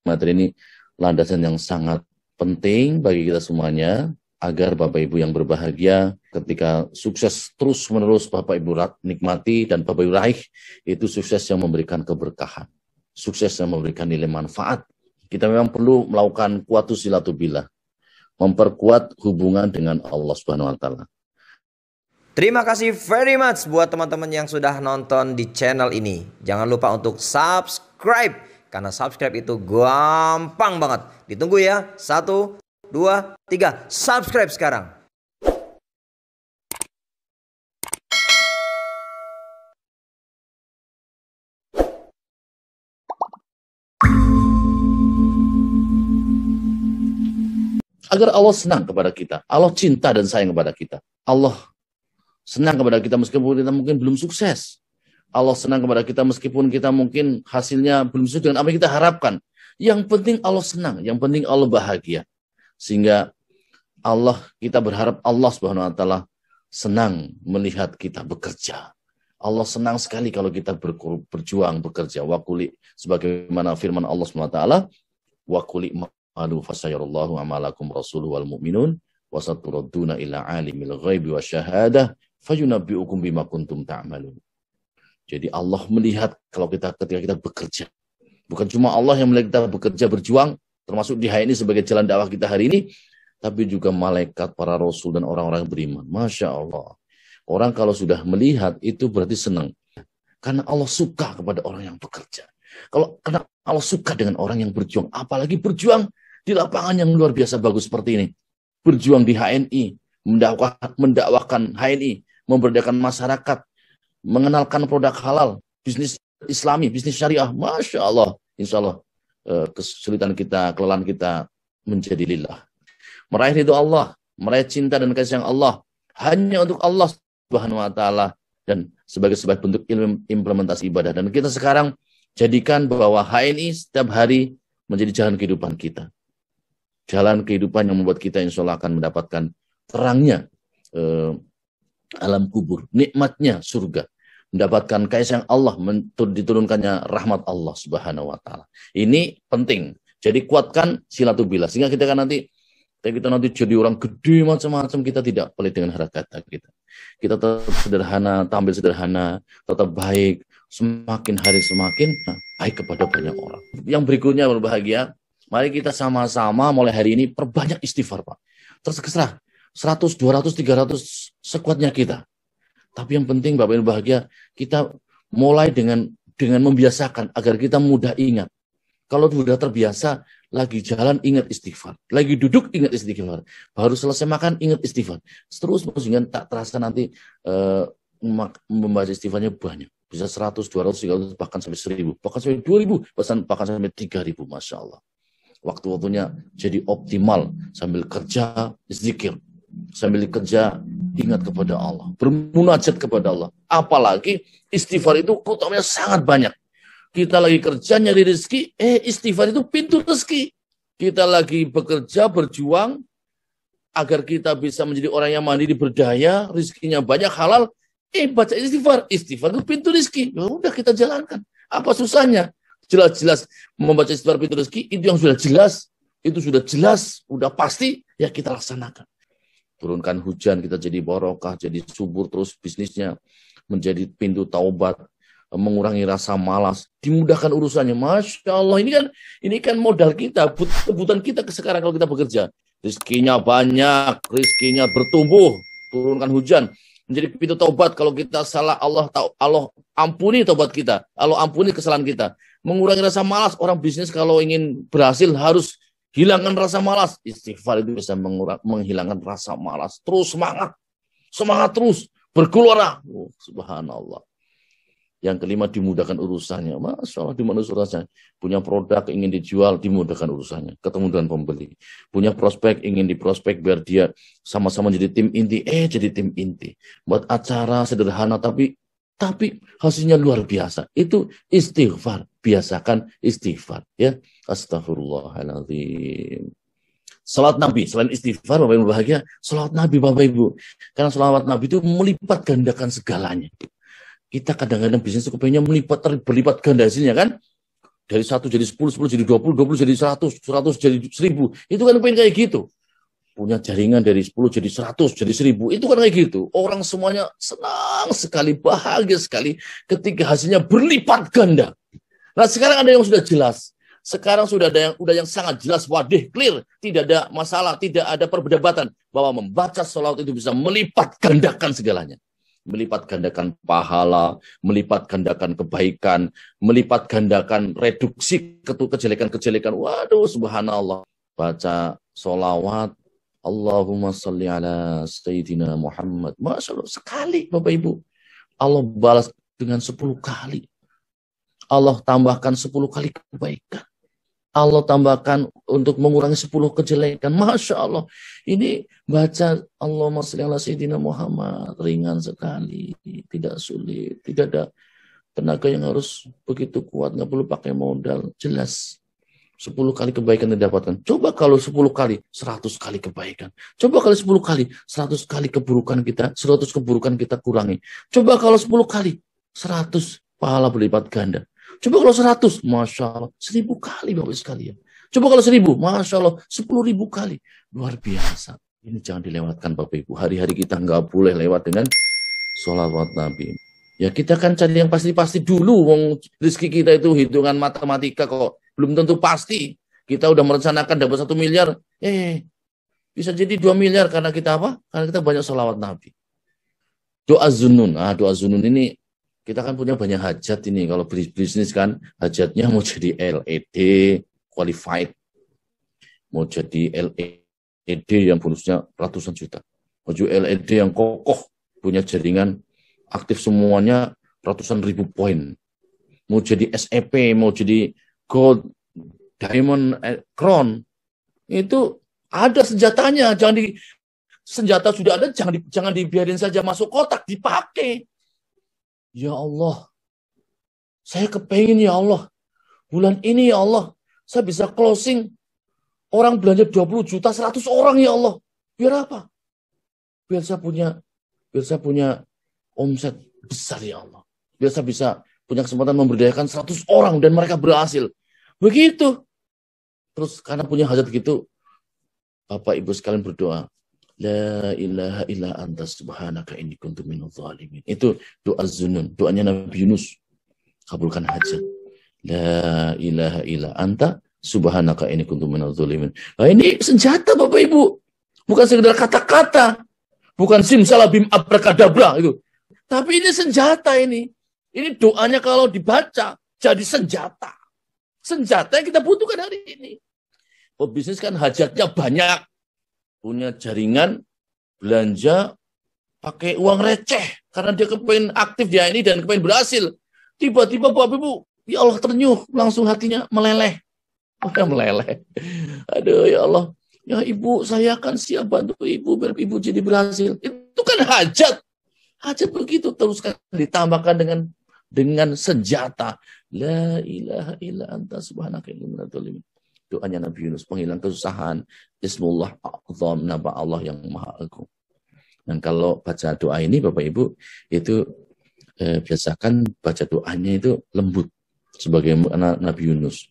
Materi ini landasan yang sangat penting bagi kita semuanya, agar Bapak Ibu yang berbahagia ketika sukses terus-menerus Bapak Ibu nikmati dan Bapak Ibu raih, itu sukses yang memberikan keberkahan, sukses yang memberikan nilai manfaat. Kita memang perlu melakukan quwwatus silatubillah, memperkuat hubungan dengan Allah Subhanahu wa taala. Terima kasih very much buat teman-teman yang sudah nonton di channel ini. Jangan lupa untuk subscribe, karena subscribe itu gampang banget. Ditunggu ya. 1, 2, 3. Subscribe sekarang. Agar Allah senang kepada kita. Allah cinta dan sayang kepada kita. Allah senang kepada kita meskipun kita mungkin belum sukses. Allah senang kepada kita meskipun kita mungkin hasilnya belum sesuai dengan apa yang kita harapkan. Yang penting Allah senang, yang penting Allah bahagia. Sehingga kita berharap Allah Subhanahu wa taala senang melihat kita bekerja. Allah senang sekali kalau kita berjuang, bekerja. Waquli, sebagaimana firman Allah Subhanahu wa taala, waquli ma'alu fasayarallahu amalakum rasuluhu wal mu'minun wasaturadduna ila alimil ghaibi wasyahadah fayunabbi'ukum bima kuntum ta'malun. Jadi Allah melihat ketika kita bekerja. Bukan cuma Allah yang melihat kita bekerja, berjuang, termasuk di hari ini sebagai jalan dakwah kita hari ini, tapi juga malaikat, para rasul, dan orang-orang beriman. Masya Allah. Orang kalau sudah melihat, itu berarti senang. Karena Allah suka kepada orang yang bekerja. Karena Allah suka dengan orang yang berjuang. Apalagi berjuang di lapangan yang luar biasa bagus seperti ini. Berjuang di HNI, mendakwakan HNI, memberdayakan masyarakat, mengenalkan produk halal, bisnis Islami, bisnis syariah. Masya Allah, insya Allah kesulitan kita, kelelahan kita menjadi lillah. Meraih ridho Allah, meraih cinta dan kasih sayang Allah hanya untuk Allah Subhanahu wa taala dan sebagai bentuk ilmu implementasi ibadah. Dan kita sekarang jadikan bahwa HNI setiap hari menjadi jalan kehidupan kita. Jalan kehidupan yang membuat kita insya Allah akan mendapatkan terangnya alam kubur, nikmatnya surga, mendapatkan kasih sayang Allah, diturunkannya rahmat Allah Subhanahu wa taala. Ini penting. Jadi kuatkan silatubillah sehingga kita nanti jadi orang gede macam-macam, kita tidak pelit dengan harta kita. Kita tetap sederhana, tampil sederhana, tetap baik, semakin hari semakin baik kepada banyak orang. Yang berikutnya berbahagia, mari kita sama-sama mulai hari ini perbanyak istighfar, Pak. Terserah 100, 200, 300 sekuatnya kita. Tapi yang penting Bapak Ibu bahagia, kita mulai dengan membiasakan agar kita mudah ingat. Kalau sudah terbiasa, lagi jalan ingat istighfar, lagi duduk ingat istighfar, baru selesai makan ingat istighfar. Terus sehingga tak terasa nanti membaca istighfarnya banyak. Bisa 100, 200, 300, bahkan sampai 1000, bahkan sampai 2000, bahkan sampai 3000, Masya Allah. Waktu-waktunya jadi optimal, sambil kerja zikir, sambil kerja ingat kepada Allah, bermunajat kepada Allah. Apalagi istighfar itu keutamaannya sangat banyak. Kita lagi kerja nyari rezeki, istighfar itu pintu rezeki. Kita lagi bekerja, berjuang agar kita bisa menjadi orang yang mandiri, berdaya, rezekinya banyak, halal. Baca istighfar, istighfar itu pintu rezeki. Ya udah kita jalankan. Apa susahnya? Jelas-jelas membaca istighfar pintu rezeki, itu yang sudah jelas, itu sudah jelas, sudah pasti, ya kita laksanakan. Turunkan hujan, kita jadi barokah, jadi subur terus bisnisnya, menjadi pintu taubat, mengurangi rasa malas, dimudahkan urusannya. Masya Allah, ini kan modal kita, kebutuhan kita sekarang kalau kita bekerja. Rizkinya banyak, rizkinya bertumbuh, turunkan hujan, menjadi pintu taubat. Kalau kita salah, Allah ampuni taubat kita, Allah ampuni kesalahan kita. Mengurangi rasa malas, orang bisnis kalau ingin berhasil harus hilangkan rasa malas. Istighfar itu bisa menghilangkan rasa malas. Terus semangat terus, bergelora. Subhanallah. Yang kelima, dimudahkan urusannya. Masya Allah, dimudahkan urusannya. Punya produk ingin dijual, dimudahkan urusannya. Ketemu dengan pembeli. Punya prospek, ingin diprospek biar dia sama-sama jadi tim inti. Jadi tim inti. Buat acara sederhana tapi hasilnya luar biasa. Itu istighfar. Biasakan istighfar. Ya, astagfirullahaladzim. Salat Nabi, selain istighfar, Bapak Ibu bahagia, salat Nabi Bapak Ibu. Karena salat Nabi itu melipat gandakan segalanya. Kita kadang-kadang bisnis itu kepengennya berlipat ganda hasilnya kan. Dari 1 jadi 10, 10 jadi 20, 20 jadi 100, 100 jadi 1000. Itu kan pengen kayak gitu. Punya jaringan dari 10 jadi 100, jadi 1000. Itu kan kayak gitu. Orang semuanya senang sekali, bahagia sekali ketika hasilnya berlipat ganda. Nah, sekarang ada yang sudah jelas. Sekarang sudah ada yang sangat jelas, wadih, clear. Tidak ada masalah, tidak ada perdebatan bahwa membaca sholawat itu bisa melipat gandakan segalanya. Melipat gandakan pahala, melipat gandakan kebaikan, melipat gandakan reduksi kejelekan-kejelekan. Waduh, subhanallah. Baca sholawat, Allahumma salli ala Sayyidina Muhammad. Masya Allah, sekali Bapak Ibu. Allah balas dengan 10 kali. Allah tambahkan 10 kali kebaikan. Allah tambahkan untuk mengurangi 10 kejelekan. Masya Allah. Ini baca Allahumma sholli ala Sayyidina Muhammad. Ringan sekali. Tidak sulit. Tidak ada tenaga yang harus begitu kuat. Nggak perlu pakai modal. Jelas. 10 kali kebaikan didapatkan. Coba kalau 10 kali, 100 kali kebaikan. Coba kalau 10 kali, 100 kali keburukan kita, 100 keburukan kita kurangi. Coba kalau 10 kali, 100 pahala berlipat ganda. Coba kalau 100, Masya Allah, 1000 kali Bapak sekalian. Coba kalau 1000, Masya Allah, 10.000 kali. Luar biasa. Ini jangan dilewatkan Bapak Ibu. Hari-hari kita nggak boleh lewat dengan sholawat Nabi. Ya kita kan cari yang pasti-pasti dulu. Rezeki kita itu hitungan matematika kok. Belum tentu pasti. Kita udah merencanakan dapat 1 miliar. Bisa jadi 2 miliar karena kita apa? Karena kita banyak sholawat Nabi. Doa zunun. Doa zunun ini kita kan punya banyak hajat ini. Kalau bisnis kan hajatnya mau jadi LED qualified. Mau jadi LED yang bonusnya ratusan juta. Mau jadi LED yang kokoh. Punya jaringan aktif semuanya ratusan ribu poin. Mau jadi SEP, mau jadi gold, diamond, crown. Itu ada senjatanya. Senjata sudah ada, jangan dibiarin saja masuk kotak, dipakai. Ya Allah, saya kepengen ya Allah, bulan ini ya Allah, saya bisa closing, orang belanja 20 juta, 100 orang ya Allah. Biar apa? Biar saya punya omset besar ya Allah. Biar saya bisa punya kesempatan memberdayakan 100 orang dan mereka berhasil. Begitu. Terus karena punya hajat gitu, Bapak Ibu sekalian berdoa. La ilaha illa anta subhanaka inni kuntu minadh dhalimin. Itu doa zunun, doanya Nabi Yunus. Kabulkan hajat. La ilaha illa anta subhanaka inni kuntu minadh dhalimin. Nah, ini senjata Bapak Ibu. Bukan sekedar kata-kata. Bukan simsalabim abrakadabra itu. Tapi ini senjata ini. Ini doanya kalau dibaca jadi senjata. Senjata yang kita butuhkan hari ini. Pebisnis kan hajatnya banyak. Punya jaringan, belanja, pakai uang receh. Karena dia kepengen aktif dia ini dan kepengen berhasil. Tiba-tiba Bapak Ibu, ya Allah ternyuh. Langsung hatinya meleleh. Meleleh. Aduh ya Allah. Ya Ibu, saya akan siap bantu Ibu biar Ibu jadi berhasil. Itu kan hajat. Hajat begitu teruskan ditambahkan dengan senjata. La ilaha illa anta subhanaka inni kuntu minadh dhalimin. Doanya Nabi Yunus, penghilang kesusahan. Ismullah a'zam, nama Allah yang maha agung. Dan kalau baca doa ini Bapak Ibu, itu biasakan baca doanya itu lembut. Sebagaimana Nabi Yunus.